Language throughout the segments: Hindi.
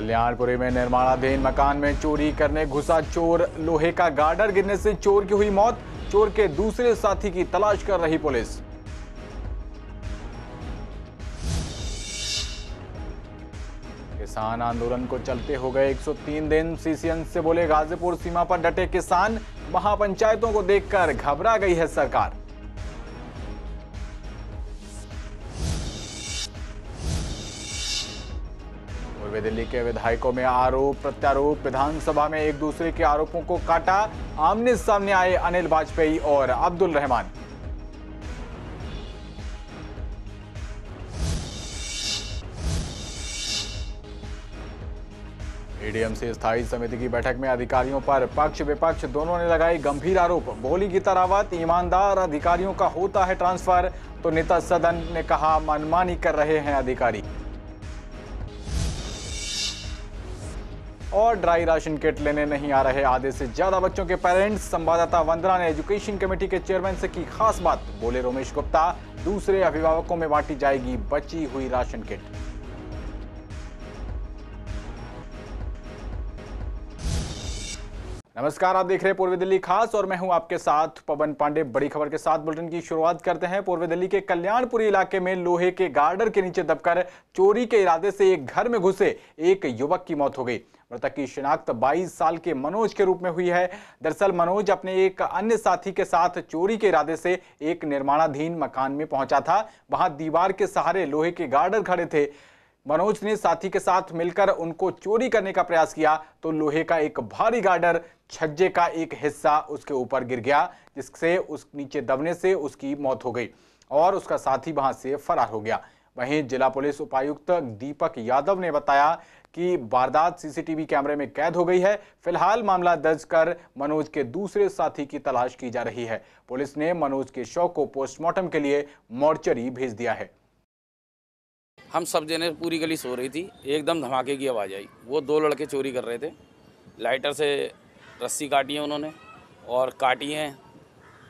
कल्याणपुरी में निर्माणाधीन मकान में चोरी करने घुसा चोर, लोहे का गार्डर गिरने से चोर की हुई मौत। चोर के दूसरे साथी की तलाश कर रही पुलिस। किसान आंदोलन को चलते हो गए 103 दिन। सीसीएन से बोले गाजीपुर सीमा पर डटे किसान, महापंचायतों को देखकर घबरा गई है सरकार। पूर्वी दिल्ली के विधायकों में आरोप प्रत्यारोप, विधानसभा में एक दूसरे के आरोपों को काटा। आमने सामने आए अनिल वाजपेयी और अब्दुल रहमान। एडीएमसी स्थायी समिति की बैठक में अधिकारियों पर पक्ष विपक्ष दोनों ने लगाए गंभीर आरोप। बोली गीता रावत, ईमानदार अधिकारियों का होता है ट्रांसफर, तो नेता सदन ने कहा मनमानी कर रहे हैं अधिकारी। और ड्राई राशन किट लेने नहीं आ रहे आधे से ज्यादा बच्चों के पेरेंट्स। संवाददाता वंदना ने एजुकेशन कमेटी के चेयरमैन से की खास बात। बोले रोमेश गुप्ता, दूसरे अभिभावकों में बांटी जाएगी बची हुई राशन किट। नमस्कार, आप देख रहे हैं पूर्वी दिल्ली खास और मैं हूं आपके साथ पवन पांडे। बड़ी खबर के साथ बुलेटिन की शुरुआत करते हैं। पूर्वी दिल्ली के कल्याणपुरी इलाके में लोहे के गार्डर के नीचे दबकर चोरी के इरादे से एक घर में घुसे एक युवक की मौत हो गई। मृतक की शिनाख्त 22 साल के मनोज के रूप में हुई है। दरअसल मनोज अपने एक अन्य साथी के साथ चोरी के इरादे से एक निर्माणाधीन मकान में पहुंचा था। वहां दीवार के सहारे लोहे के गार्डर खड़े थे। मनोज ने साथी के साथ मिलकर उनको चोरी करने का प्रयास किया तो लोहे का एक भारी गार्डर, छज्जे का एक हिस्सा उसके ऊपर गिर गया, जिससे उस नीचे दबने से उसकी मौत हो गई और उसका साथी वहां से फरार हो गया। वहीं जिला पुलिस उपायुक्त दीपक यादव ने बताया कि वारदात सीसीटीवी कैमरे में कैद हो गई है। फिलहाल मामला दर्ज कर मनोज के दूसरे साथी की तलाश की जा रही है। पुलिस ने मनोज के शव को पोस्टमार्टम के लिए मोर्चरी भेज दिया है। हम सब जने पूरी गली सो रही थी, एकदम धमाके की आवाज़ आई। वो दो लड़के चोरी कर रहे थे। लाइटर से रस्सी काटी है उन्होंने और काटी हैं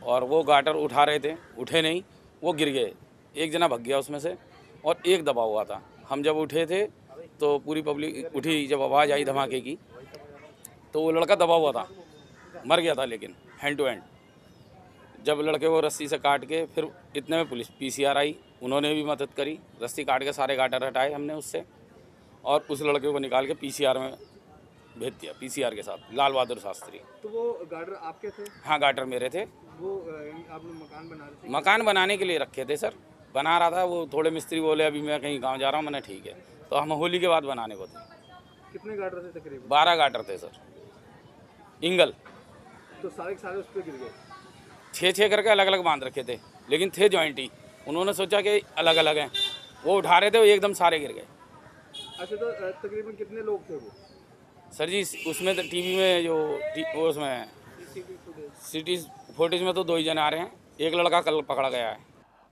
और वो गाटर उठा रहे थे, उठे नहीं, वो गिर गए। एक जना भग गया उसमें से और एक दबा हुआ था। हम जब उठे थे तो पूरी पब्लिक उठी। जब आवाज़ आई धमाके की तो वो लड़का दबा हुआ था, मर गया था लेकिन हैंड टू हैंड। जब लड़के वो रस्सी से काट के, फिर इतने में पुलिस पीसीआर आई, उन्होंने भी मदद करी। रस्सी काट के सारे गाटर हटाए हमने उससे और उस लड़के को निकाल के पीसीआर में भेज दिया, पीसीआर के साथ, लाल बहादुर शास्त्री। तो वो गार्डर आपके थे? हाँ, गाटर मेरे थे। वो आप लोग मकान बना रहे थे? मकान बनाने के लिए रखे थे सर, बना रहा था। वो थोड़े मिस्त्री बोले अभी मैं कहीं गाँव जा रहा हूँ। मैंने ठीक है, तो हम होली के बाद बनाने को थे। कितने गाटर थे तकरीबन? 12 गाटर थे सर, इंगल। तो सारे के सारे उस पर गिर गए? 6-6 करके अलग अलग बांध रखे थे, लेकिन थे जॉइंट ही। उन्होंने सोचा कि अलग अलग हैं, वो उठा रहे थे, वो एकदम सारे गिर गए। अच्छा, तो तकरीबन कितने लोग थे वो? सर जी उसमें तो टीवी में जो वो उसमें सिटी फुटेज में तो 2 ही जने आ रहे हैं, एक लड़का कल पकड़ा गया है।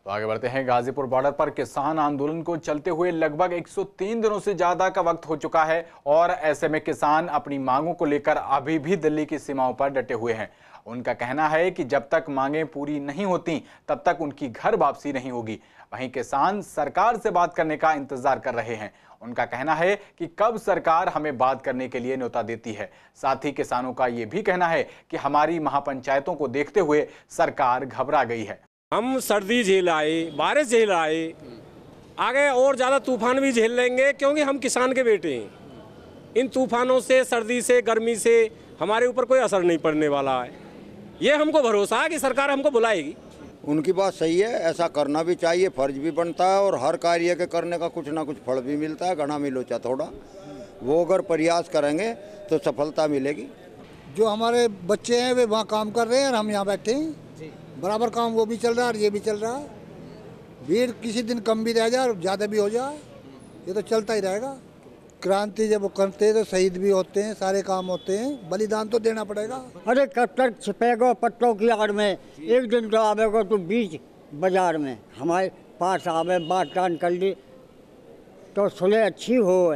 तो आगे बढ़ते हैं। गाजीपुर बॉर्डर पर किसान आंदोलन को चलते हुए लगभग 103 दिनों से ज्यादा का वक्त हो चुका है और ऐसे में किसान अपनी मांगों को लेकर अभी भी दिल्ली की सीमाओं पर डटे हुए हैं। उनका कहना है कि जब तक मांगें पूरी नहीं होती तब तक उनकी घर वापसी नहीं होगी। वहीं किसान सरकार से बात करने का इंतजार कर रहे हैं। उनका कहना है कि कब सरकार हमें बात करने के लिए न्योता देती है। साथ ही किसानों का यह भी कहना है कि हमारी महापंचायतों को देखते हुए सरकार घबरा गई है। हम सर्दी झेल आए, बारिश झेल आए, आगे और ज़्यादा तूफान भी झेल लेंगे, क्योंकि हम किसान के बेटे हैं। इन तूफानों से, सर्दी से, गर्मी से हमारे ऊपर कोई असर नहीं पड़ने वाला है। ये हमको भरोसा है कि सरकार हमको बुलाएगी। उनकी बात सही है, ऐसा करना भी चाहिए, फर्ज भी बनता है और हर कार्य के करने का कुछ ना कुछ फल भी मिलता है। घना मिलोचा थोड़ा, वो अगर प्रयास करेंगे तो सफलता मिलेगी। जो हमारे बच्चे हैं वे वहाँ काम कर रहे हैं और हम यहाँ बैठे हैं, बराबर काम वो भी चल रहा है और ये भी चल रहा है। भीड़ किसी दिन कम भी रह जाए और ज़्यादा भी हो जाए, ये तो चलता ही रहेगा। क्रांति जब करते हैं तो शहीद भी होते हैं, सारे काम होते हैं, बलिदान तो देना पड़ेगा। अरे कब तक छिपेगा पत्तों की आड़ में, एक दिन तो आवेगा तो बीच बाजार में हमारे पास आवे, बात कान कर ली तो सुलह अच्छी हो,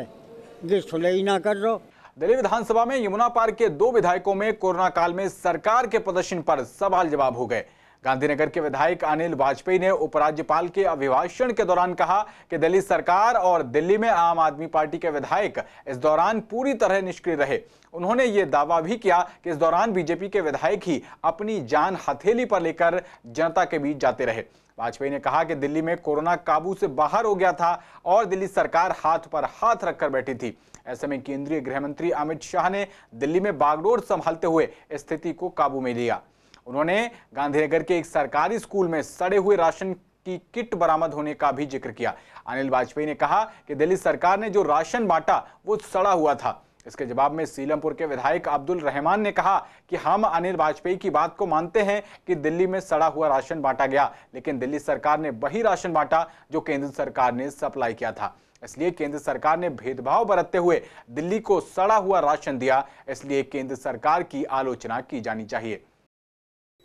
ये सुलह ही ना कर दो। दिल्ली विधानसभा में यमुना पार के 2 विधायकों में कोरोना काल में सरकार के प्रदर्शन पर सवाल जवाब हो गए। गांधीनगर के विधायक अनिल वाजपेयी ने उपराज्यपाल के अभिभाषण के दौरान कहा कि दिल्ली सरकार और दिल्ली में आम आदमी पार्टी के विधायक इस दौरान पूरी तरह निष्क्रिय रहे। उन्होंने ये दावा भी किया कि इस दौरान बीजेपी के विधायक ही अपनी जान हथेली पर लेकर जनता के बीच जाते रहे। वाजपेयी ने कहा कि दिल्ली में कोरोना काबू से बाहर हो गया था और दिल्ली सरकार हाथ पर हाथ रखकर बैठी थी। ऐसे में केंद्रीय गृह मंत्री अमित शाह ने दिल्ली में बागडोर संभालते हुए स्थिति को काबू में लिया। उन्होंने गांधीनगर के एक सरकारी स्कूल में सड़े हुए राशन की किट बरामद होने का भी जिक्र किया। अनिल वाजपेयी ने कहा कि दिल्ली सरकार ने जो राशन बांटा वो सड़ा हुआ था। इसके जवाब में सीलमपुर के विधायक अब्दुल रहमान ने कहा कि हम अनिल वाजपेयी की बात को मानते हैं कि दिल्ली में सड़ा हुआ राशन बांटा गया, लेकिन दिल्ली सरकार ने वही राशन बांटा जो केंद्र सरकार ने सप्लाई किया था। इसलिए केंद्र सरकार ने भेदभाव बरतते हुए दिल्ली को सड़ा हुआ राशन दिया। इसलिए केंद्र सरकार की आलोचना की जानी चाहिए।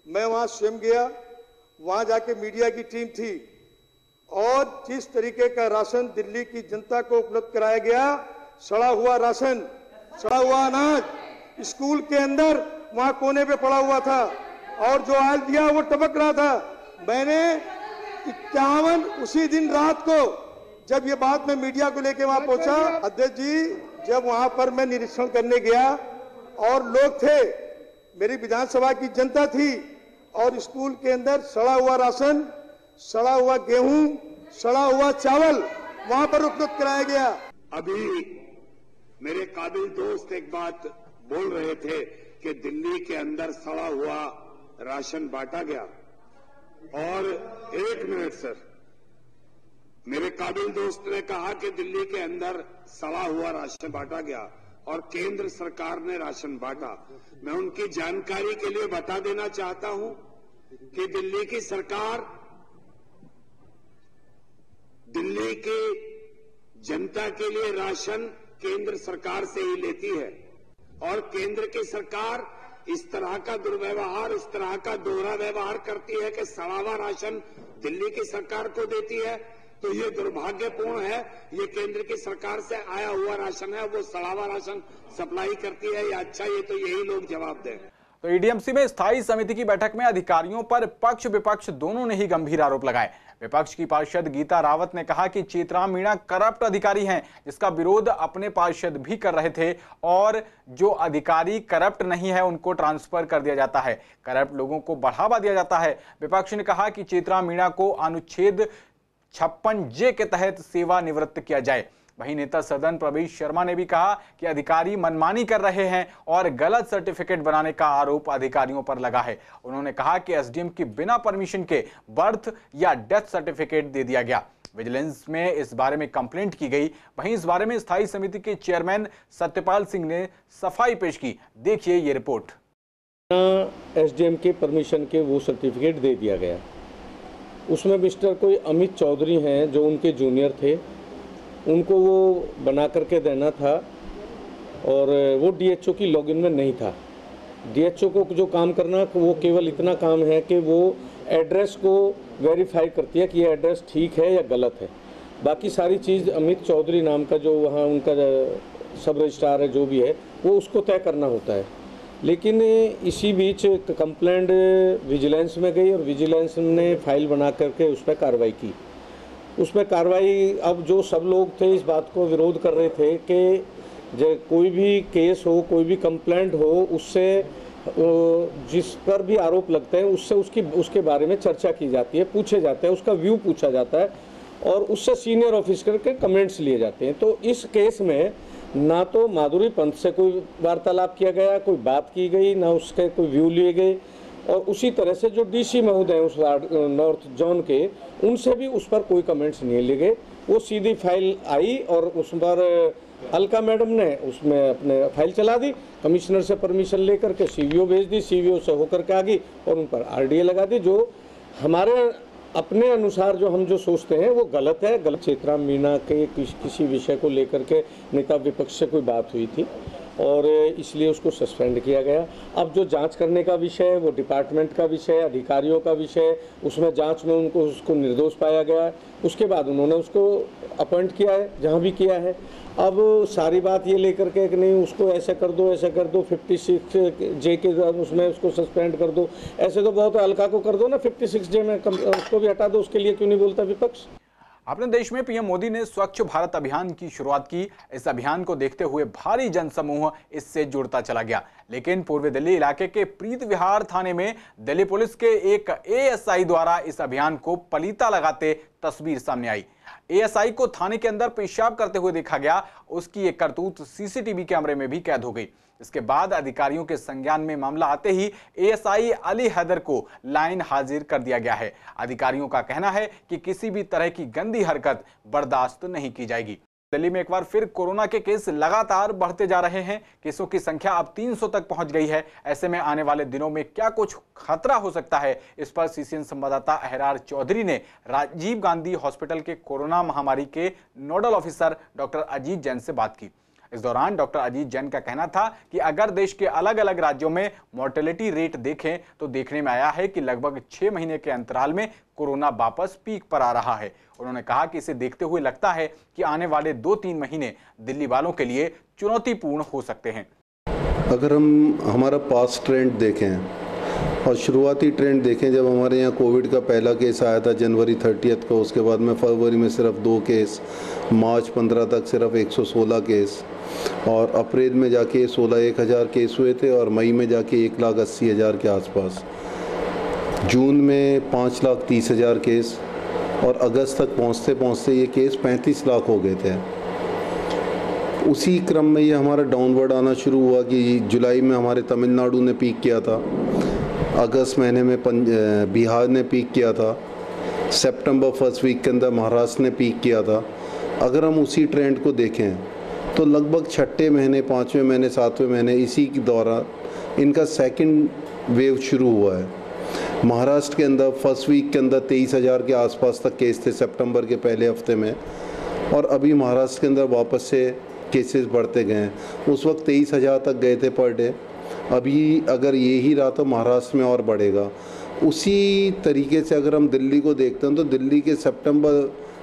मैं वहां स्वयं गया, वहां जाके मीडिया की टीम थी और जिस तरीके का राशन दिल्ली की जनता को उपलब्ध कराया गया, सड़ा हुआ राशन, सड़ा हुआ अनाज स्कूल के अंदर वहां कोने पे पड़ा हुआ था और जो आयल दिया वो टपक रहा था। मैंने 51 उसी दिन रात को जब ये बात मैं मीडिया को लेके वहां पहुंचा, अध्यक्ष जी, जब वहां पर मैं निरीक्षण करने गया और लोग थे, मेरी विधानसभा की जनता थी और स्कूल के अंदर सड़ा हुआ राशन, सड़ा हुआ गेहूं, सड़ा हुआ चावल वहां पर उपलब्ध कराया गया। अभी मेरे काबिल दोस्त एक बात बोल रहे थे कि दिल्ली के अंदर सड़ा हुआ राशन बांटा गया, और एक मिनट सर, मेरे काबिल दोस्त ने कहा कि दिल्ली के अंदर सड़ा हुआ राशन बांटा गया और केंद्र सरकार ने राशन बांटा। मैं उनकी जानकारी के लिए बता देना चाहता हूं कि दिल्ली की सरकार दिल्ली की जनता के लिए राशन केंद्र सरकार से ही लेती है और केंद्र की सरकार इस तरह का दुर्व्यवहार, इस तरह का दोहरा व्यवहार करती है कि सड़ा हुआ राशन दिल्ली की सरकार को देती है, तो ये दुर्भाग्यपूर्ण है। ये केंद्र की सरकार से आया हुआ राशन है, वो सड़ा हुआ राशन सप्लाई करती है या अच्छा, ये तो यही लोग जवाब दें। तो ईडीएमसी में स्थायी समिति की बैठक में अधिकारियों पर पक्ष विपक्ष दोनों ने ही गंभीर आरोप लगाए। विपक्ष की पार्षद गीता रावत ने कहा कि चेतराम मीणा करप्ट अधिकारी हैं, जिसका विरोध अपने पार्षद भी कर रहे थे, और जो अधिकारी करप्ट नहीं है उनको ट्रांसफर कर दिया जाता है, करप्ट लोगों को बढ़ावा दिया जाता है। विपक्ष ने कहा कि चेतराम मीणा को अनुच्छेद 56J के तहत सेवानिवृत्त किया जाए। वहीं नेता सदन प्रवेश शर्मा ने भी कहा कि अधिकारी मनमानी कर रहे हैं और गलत सर्टिफिकेट बनाने का आरोप अधिकारियों पर लगा है। उन्होंने कहा कि एसडीएम की बिना परमिशन के बर्थ या डेथ सर्टिफिकेट दे दिया गया। विजिलेंस में इस बारे में कंप्लेंट की गई। वहीं इस बारे में स्थायी समिति के चेयरमैन सत्यपाल सिंह ने सफाई पेश की। देखिए ये रिपोर्ट। एसडीएम के परमिशन के वो सर्टिफिकेट दे दिया गया। उसमें मिस्टर कोई अमित चौधरी हैं जो उनके जूनियर थे, उनको वो बना करके देना था और वो डीएचओ की लॉगिन में नहीं था। डीएचओ को जो काम करना वो केवल इतना काम है कि वो एड्रेस को वेरीफाई करती है कि ये एड्रेस ठीक है या गलत है। बाकी सारी चीज़ अमित चौधरी नाम का जो वहाँ उनका सब रजिस्ट्रार है जो भी है वो उसको तय करना होता है। लेकिन इसी बीच कंप्लेंट विजिलेंस में गई और विजिलेंस ने फाइल बना करके उस पर कार्रवाई की। उस पर कार्रवाई, अब जो सब लोग थे इस बात को विरोध कर रहे थे कि जब कोई भी केस हो, कोई भी कंप्लेंट हो, उससे जिस पर भी आरोप लगते हैं उससे उसके बारे में चर्चा की जाती है, पूछे जाते हैं, उसका व्यू पूछा जाता है और उससे सीनियर ऑफिसर के कमेंट्स लिए जाते हैं। तो इस केस में ना तो माधुरी पंत से कोई वार्तालाप किया गया, कोई बात की गई, ना उसके कोई व्यू लिए गए, और उसी तरह से जो डीसी महोदय हैं उस नॉर्थ जोन के, उनसे भी उस पर कोई कमेंट्स नहीं लिए गए। वो सीधी फाइल आई और उस पर अलका मैडम ने उसमें अपने फाइल चला दी, कमिश्नर से परमिशन लेकर के सीवीओ भेज दी, सीवीओ से होकर के आ गई और उन पर आरडीए लगा दी। जो हमारे अपने अनुसार जो हम जो सोचते हैं वो गलत है, गलत। चेतराम मीणा के किसी विषय को लेकर के नेता विपक्ष से कोई बात हुई थी और इसलिए उसको सस्पेंड किया गया। अब जो जांच करने का विषय है वो डिपार्टमेंट का विषय है, अधिकारियों का विषय है। उसमें जांच में उसको निर्दोष पाया गया है, उसके बाद उन्होंने उसको अपॉइंट किया है जहां भी किया है। अब सारी बात ये लेकर के कि नहीं उसको ऐसे कर दो 56J के उसमें उसको सस्पेंड कर दो, ऐसे तो बहुत हल्का को कर दो ना, 56J में उसको भी हटा दो, उसके लिए क्यों नहीं बोलता विपक्ष। अपने देश में पीएम मोदी ने स्वच्छ भारत अभियान की शुरुआत की। इस अभियान को देखते हुए भारी जनसमूह इससे जुड़ता चला गया, लेकिन पूर्वी दिल्ली इलाके के प्रीत विहार थाने में दिल्ली पुलिस के एक एएसआई द्वारा इस अभियान को पलीता लगाते तस्वीर सामने आई। एएसआई को थाने के अंदर पेशाब करते हुए देखा गया। उसकी एक करतूत सीसीटीवी कैमरे में भी कैद हो गई। इसके बाद अधिकारियों के संज्ञान में मामला आते ही एएसआई अली हैदर को लाइन हाजिर कर दिया गया है। अधिकारियों का कहना है कि किसी भी तरह की गंदी हरकत बर्दाश्त नहीं की जाएगी। दिल्ली में एक बार फिर कोरोना के केस लगातार बढ़ते जा रहे हैं। केसों की संख्या अब 300 तक पहुंच गई है। ऐसे में आने वाले दिनों में क्या कुछ खतरा हो सकता है, इस पर सीसीएन संवाददाता अहरार चौधरी ने राजीव गांधी हॉस्पिटल के कोरोना महामारी के nodal officer doctor Ajit Jain से बात की। इस दौरान डॉक्टर अजीत जैन का कहना था कि अगर देश के अलग अलग राज्यों में मोर्टेलिटी रेट देखें तो देखने में आया है कि लगभग 6 महीने के अंतराल में कोरोना वापस पीक पर आ रहा है। उन्होंने कहा कि इसे देखते हुए लगता है कि आने वाले 2-3 महीने दिल्ली वालों के लिए चुनौतीपूर्ण हो सकते हैं। अगर हम हमारा पास्ट ट्रेंड देखें और शुरुआती ट्रेंड देखें, जब हमारे यहाँ कोविड का पहला केस आया था जनवरी 30 को, उसके बाद में फरवरी में सिर्फ 2 केस, मार्च 15 तक सिर्फ 116 केस, और अप्रैल में जाके 1000 केस हुए थे और मई में जाके 1,80,000 के आसपास, जून में 5,30,000 केस, और अगस्त तक पहुँचते पहुँचते ये केस 35 लाख हो गए थे। उसी क्रम में ये हमारा डाउनवर्ड आना शुरू हुआ कि जुलाई में हमारे तमिलनाडु ने पीक किया था, अगस्त महीने में बिहार ने पीक किया था, सितंबर फर्स्ट वीक के अंदर महाराष्ट्र ने पीक किया था। अगर हम उसी ट्रेंड को देखें तो लगभग 6ठे महीने, 5वें महीने, 7वें महीने इसी के दौरान इनका सेकंड वेव शुरू हुआ है। महाराष्ट्र के अंदर फर्स्ट वीक के अंदर 23,000 के आसपास तक केस थे सितंबर के पहले हफ्ते में, और अभी महाराष्ट्र के अंदर वापस से केसेस बढ़ते गए हैं। उस वक्त 23,000 तक गए थे पर डे, अभी अगर ये ही रहा तो महाराष्ट्र में और बढ़ेगा। उसी तरीके से अगर हम दिल्ली को देखते हैं तो दिल्ली के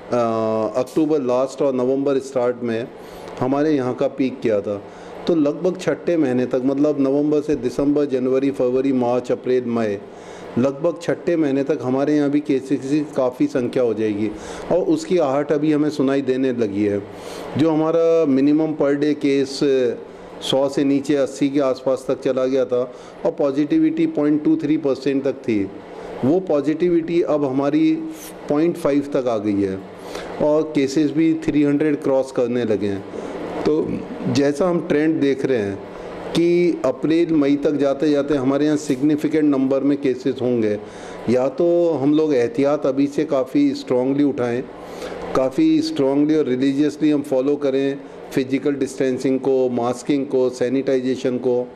अक्टूबर लास्ट और नवंबर स्टार्ट में हमारे यहाँ का पीक किया था, तो लगभग 6ठे महीने तक, मतलब नवंबर से दिसंबर, जनवरी, फरवरी, मार्च, अप्रैल, मई, लगभग 6ठे महीने तक हमारे यहाँ भी केसेस की काफ़ी संख्या हो जाएगी, और उसकी आहट अभी हमें सुनाई देने लगी है। जो हमारा मिनिमम पर डे केस 100 से नीचे 80 के आसपास तक चला गया था और पॉजिटिविटी 0.23% तक थी, वो पॉजिटिविटी अब हमारी 0.5 तक आ गई है और केसेस भी 300 क्रॉस करने लगे हैं। तो जैसा हम ट्रेंड देख रहे हैं कि अप्रैल मई तक जाते जाते हमारे यहाँ सिग्निफिकेंट नंबर में केसेस होंगे, या तो हम लोग एहतियात अभी से काफ़ी स्ट्रांगली उठाएं, काफ़ी स्ट्रांगली और रिलीजियसली हम फॉलो करें फिजिकल डिस्टेंसिंग को, मास्किंग को, सैनिटाइजेशन को,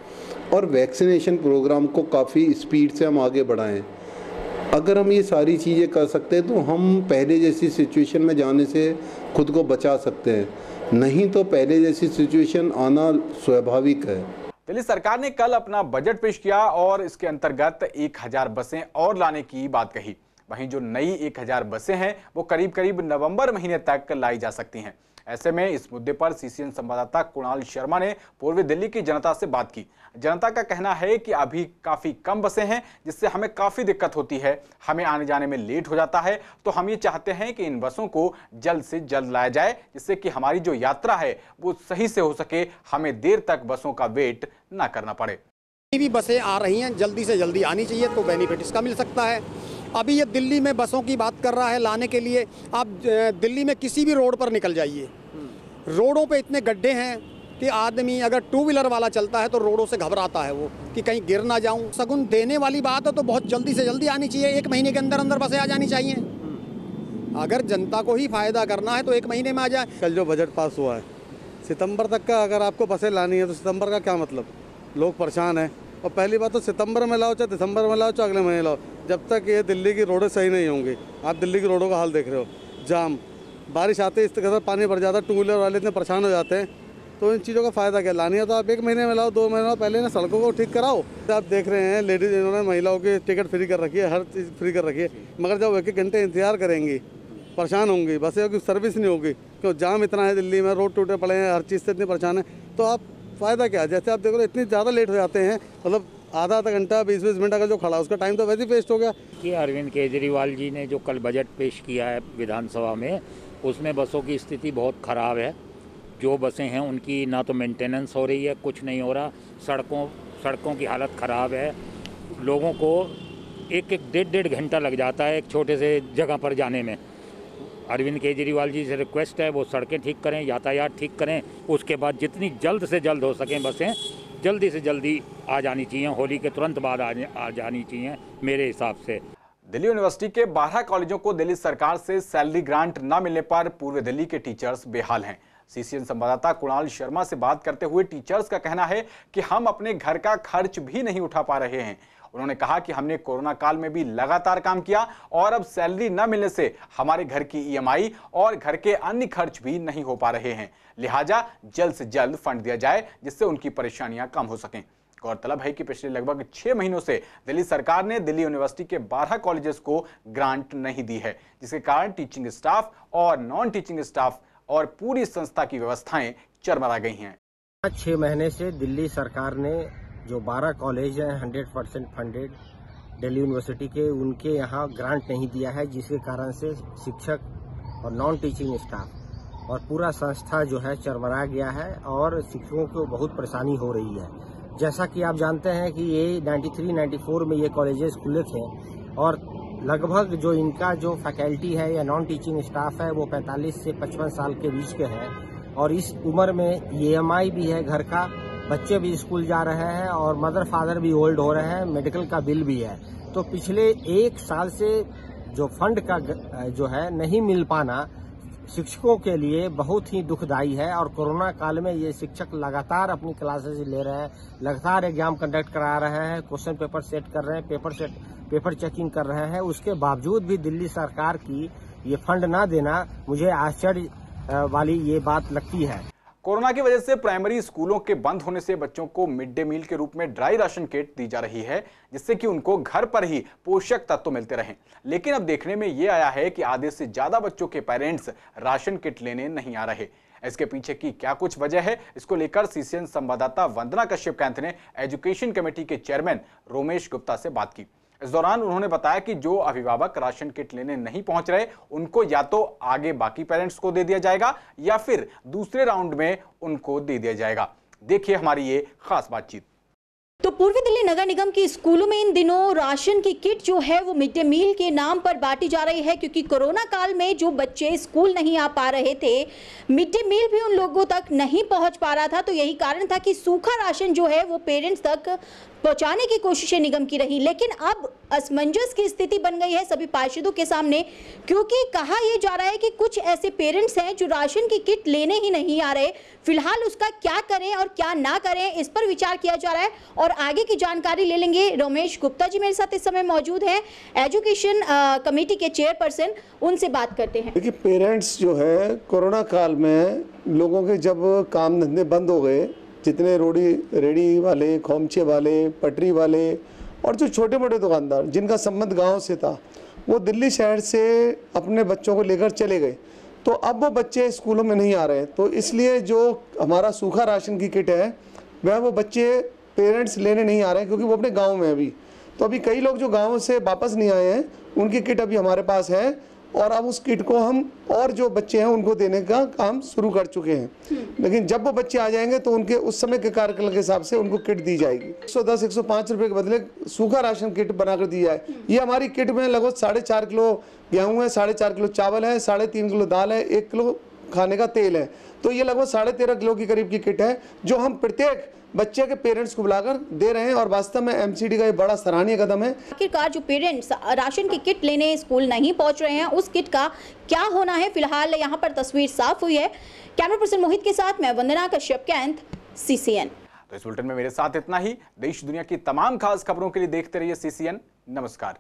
और वैक्सीनेशन प्रोग्राम को काफ़ी स्पीड से हम आगे बढ़ाएं। अगर हम ये सारी चीज़ें कर सकते हैं तो हम पहले जैसी सिचुएशन में जाने से खुद को बचा सकते हैं, नहीं तो पहले जैसी सिचुएशन आना स्वाभाविक है। दिल्ली सरकार ने कल अपना बजट पेश किया और इसके अंतर्गत 1000 बसें और लाने की बात कही। वहीं जो नई 1000 बसें हैं वो करीब करीब नवंबर महीने तक लाई जा सकती हैं। ऐसे में इस मुद्दे पर सीसीएन संवाददाता कुणाल शर्मा ने पूर्वी दिल्ली की जनता से बात की। जनता का कहना है कि अभी काफ़ी कम बसें हैं, जिससे हमें काफ़ी दिक्कत होती है, हमें आने जाने में लेट हो जाता है। तो हम ये चाहते हैं कि इन बसों को जल्द से जल्द लाया जाए, जिससे कि हमारी जो यात्रा है वो सही से हो सके, हमें देर तक बसों का वेट ना करना पड़े। भी बसें आ रही हैं, जल्दी से जल्दी आनी चाहिए तो बेनिफिट इसका मिल सकता है। अभी ये दिल्ली में बसों की बात कर रहा है लाने के लिए। आप दिल्ली में किसी भी रोड पर निकल जाइए, रोडों पे इतने गड्ढे हैं कि आदमी अगर 2 व्हीलर वाला चलता है तो रोडों से घबराता है वो कि कहीं गिर ना जाऊं। सगुन देने वाली बात है तो बहुत जल्दी से जल्दी आनी चाहिए, 1 महीने के अंदर अंदर बसें आ जानी चाहिए। अगर जनता को ही फ़ायदा करना है तो 1 महीने में आ जाए। कल जो बजट पास हुआ है सितंबर तक का, अगर आपको बसें लानी है तो सितंबर का क्या मतलब, लोग परेशान हैं। और पहली बात तो सितंबर में लाओ, चाहे दिसंबर में लाओ, चाहे अगले महीने लाओ, जब तक ये दिल्ली की रोडें सही नहीं होंगी। आप दिल्ली की रोडों का हाल देख रहे हो, जाम, बारिश आते इस तरह पानी भर जाता है, 2 व्हीलर वाले इतने परेशान हो जाते हैं तो इन चीज़ों का फ़ायदा क्या, लानी है तो आप 1 महीने में लाओ, 2 महीने में पहले ना सड़कों को ठीक कराओ। आप देख रहे हैं लेडीज इन्होंने महिलाओं की टिकट फ्री कर रखी है, हर चीज़ फ्री कर रखी है, मगर जब 1-1 घंटे इंतजार करेंगी परेशान होंगी, बसें की सर्विस नहीं होगी, क्यों जाम इतना है दिल्ली में, रोड टूटे पड़े हैं, हर चीज़ से इतनी परेशान है, तो आप फ़ायदा क्या। जैसे आप देख रहे हो इतनी ज़्यादा लेट हो जाते हैं, मतलब आधा घंटा 20-20 मिनट का जो खड़ा उसका टाइम तो वैसे ही वेस्ट हो गया। कि अरविंद केजरीवाल जी ने जो कल बजट पेश किया है विधानसभा में, उसमें बसों की स्थिति बहुत ख़राब है। जो बसें हैं उनकी ना तो मेंटेनेंस हो रही है, कुछ नहीं हो रहा, सड़कों की हालत ख़राब है, लोगों को 1-1 घंटा लग जाता है एक छोटे से जगह पर जाने में। अरविंद केजरीवाल जी से रिक्वेस्ट है वो सड़कें ठीक करें, यातायात ठीक करें, उसके बाद जितनी जल्द से जल्द हो सकें बसें जल्दी से जल्दी आ जानी चाहिए, होली के तुरंत बाद आ जानी चाहिए मेरे हिसाब से। दिल्ली यूनिवर्सिटी के 12 कॉलेजों को दिल्ली सरकार से सैलरी ग्रांट न मिलने पर पूर्व दिल्ली के टीचर्स बेहाल हैं। सीसीएन संवाददाता कुणाल शर्मा से बात करते हुए टीचर्स का कहना है कि हम अपने घर का खर्च भी नहीं उठा पा रहे हैं। उन्होंने कहा कि हमने कोरोना काल में भी लगातार काम किया और अब सैलरी न मिलने से हमारे घर की ईएमआई और घर के अन्य खर्च भी नहीं हो पा रहे हैं, लिहाजा जल्द से जल्द फंड दिया जाए जिससे उनकी परेशानियां कम हो सकें। गौरतलब है कि पिछले लगभग 6 महीनों से दिल्ली सरकार ने दिल्ली यूनिवर्सिटी के 12 कॉलेजेस को ग्रांट नहीं दी है, जिसके कारण टीचिंग स्टाफ और नॉन टीचिंग स्टाफ और पूरी संस्था की व्यवस्थाएं चरमरा गई हैं। 6 महीने से दिल्ली सरकार ने जो 12 कॉलेज हैं 100% फंडेड दिल्ली यूनिवर्सिटी के, उनके यहाँ ग्रांट नहीं दिया है, जिसके कारण से शिक्षक और नॉन टीचिंग स्टाफ और पूरा संस्था जो है चरमरा गया है और शिक्षकों को बहुत परेशानी हो रही है। जैसा कि आप जानते हैं कि ये 93-94 में ये कॉलेजेस खुले थे और लगभग जो इनका जो फैकल्टी है या नॉन टीचिंग स्टाफ है वो 45 से 55 साल के बीच के हैं और इस उम्र में ईएमआई भी है घर का, बच्चे भी स्कूल जा रहे हैं और मदर फादर भी ओल्ड हो रहे हैं, मेडिकल का बिल भी है। तो पिछले 1 साल से जो फंड का जो है नहीं मिल पाना शिक्षकों के लिए बहुत ही दुखदायी है और कोरोना काल में ये शिक्षक लगातार अपनी क्लासेस ले रहे हैं, लगातार एग्जाम कंडक्ट करा रहे हैं, क्वेश्चन पेपर सेट कर रहे हैं, पेपर चेकिंग कर रहे हैं, उसके बावजूद भी दिल्ली सरकार की ये फंड ना देना मुझे आश्चर्य वाली ये बात लगती है। कोरोना की वजह से प्राइमरी स्कूलों के बंद होने से बच्चों को मिड डे मील के रूप में ड्राई राशन किट दी जा रही है, जिससे कि उनको घर पर ही पोषक तत्व मिलते रहें। लेकिन अब देखने में ये आया है कि आधे से ज्यादा बच्चों के पेरेंट्स राशन किट लेने नहीं आ रहे। इसके पीछे की क्या कुछ वजह है, इसको लेकर सीसीएन संवाददाता वंदना कश्यप कैंथ ने एजुकेशन कमेटी के चेयरमैन रोमेश गुप्ता से बात की। इस दौरान उन्होंने बताया कि जो अभिभावक राशन किट लेने नहीं पहुंच रहे उनको या तो आगे बाकी पेरेंट्स को दे दिया जाएगा या फिर दूसरे राउंड में उनको दे दिया जाएगा। देखिए हमारी ये खास बातचीत। तो पूर्वी दिल्ली नगर निगम की स्कूलों में इन दिनों राशन की किट जो है वो मिड डे मील के नाम पर बांटी जा रही है, क्योंकि कोरोना काल में जो बच्चे स्कूल नहीं आ पा रहे थे, मिड डे मील भी उन लोगों तक नहीं पहुंच पा रहा था। तो यही कारण था कि सूखा राशन जो है वो पेरेंट्स तक पहुंचाने की कोशिशें निगम की रही। लेकिन अब असमंजस की स्थिति बन गई है सभी पार्षदों के सामने, क्योंकि कहा यह जा रहा है कि कुछ ऐसे पेरेंट्स हैं जो राशन की किट लेने ही नहीं आ रहे। फिलहाल उसका क्या करें और क्या ना करें, इस पर विचार किया जा रहा है और आगे की जानकारी ले लेंगे। रोमेश गुप्ता जी मेरे साथ इस समय मौजूद हैं, एजुकेशन कमेटी के चेयरपर्सन, उनसे बात करते हैं। देखिए, पेरेंट्स जो है कोरोना काल में लोगों के जब काम धंधे बंद हो गए, जितने रेडी वाले, खोमचे वाले, पटरी वाले और जो छोटे मोटे दुकानदार जिनका संबंध गांव से था, वो दिल्ली शहर से अपने बच्चों को लेकर चले गए। तो अब वो बच्चे स्कूलों में नहीं आ रहे, तो इसलिए जो हमारा सूखा राशन की किट है वह वो बच्चे पेरेंट्स लेने नहीं आ रहे हैं, क्योंकि वो अपने गांव में अभी। तो अभी कई लोग जो गाँव से वापस नहीं आए हैं उनकी किट अभी हमारे पास है और अब उस किट को हम और जो बच्चे हैं उनको देने का काम शुरू कर चुके हैं। लेकिन जब वो बच्चे आ जाएंगे तो उनके उस समय के कार्यकाल के हिसाब से उनको किट दी जाएगी। 110-105 रुपए के बदले सूखा राशन किट बनाकर दी जाए। ये हमारी किट में लगभग 4.5 किलो गेहूँ है, 4.5 किलो चावल है, 3.5 किलो दाल है, 1 किलो खाने का तेल है। तो ये लगभग 13.5 किलो की करीब की किट है जो हम प्रत्येक बच्चे के पेरेंट्स को बुलाकर दे रहे हैं और वास्तव में एमसीडी का ये बड़ा सराहनीय कदम है। आखिरकार जो पेरेंट्स राशन की किट लेने स्कूल नहीं पहुंच रहे हैं, उस किट का क्या होना है, फिलहाल यहाँ पर तस्वीर साफ हुई है। कैमरा पर्सन मोहित के साथ मैं वंदना कश्यप कैंथ, सीसीएन। तो इस बुलेटिन में मेरे साथ इतना ही। देश दुनिया की तमाम खास खबरों के लिए देखते रहिए सीसीएन। नमस्कार।